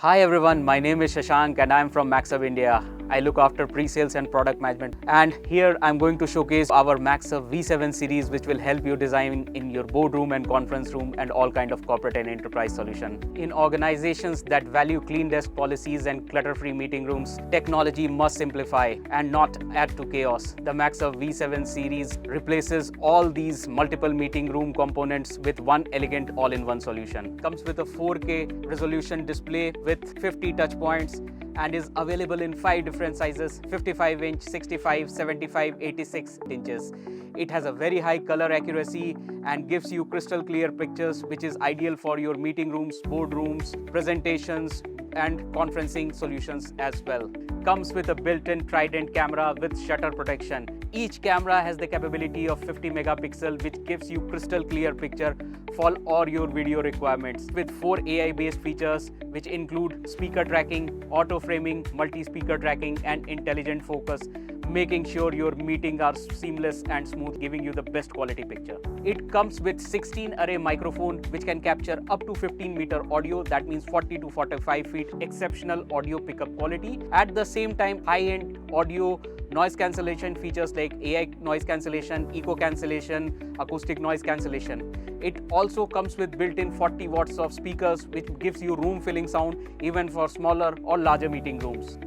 Hi everyone, my name is Shashank and I'm from MAXHUB India. I look after pre-sales and product management, and here I'm going to showcase our MAXHUB V7 series, which will help you design in your boardroom and conference room and all kind of corporate and enterprise solution. In organizations that value clean desk policies and clutter-free meeting rooms, technology must simplify and not add to chaos. The MAXHUB V7 series replaces all these multiple meeting room components with one elegant all-in-one solution. Comes with a 4K resolution display with 50 touch points and is available in 5 different sizes: 55 inch, 65, 75, 86 inches. It has a very high color accuracy and gives you crystal clear pictures, which is ideal for your meeting rooms, boardrooms, presentations and conferencing solutions as well. Comes with a built-in Trident camera with shutter protection. Each camera has the capability of 50 megapixel, which gives you crystal clear picture for all your video requirements, with 4 AI-based features which include speaker tracking, auto framing, multi-speaker tracking and intelligent focus, making sure your meetings are seamless and smooth, giving you the best quality picture. It comes with 16 array microphone which can capture up to 15-meter audio, that means 40 to 45 feet, exceptional audio pickup quality. At the same time, high-end audio noise cancellation features like AI noise cancellation, echo cancellation, acoustic noise cancellation. It also comes with built-in 40 watts of speakers, which gives you room filling sound even for smaller or larger meeting rooms.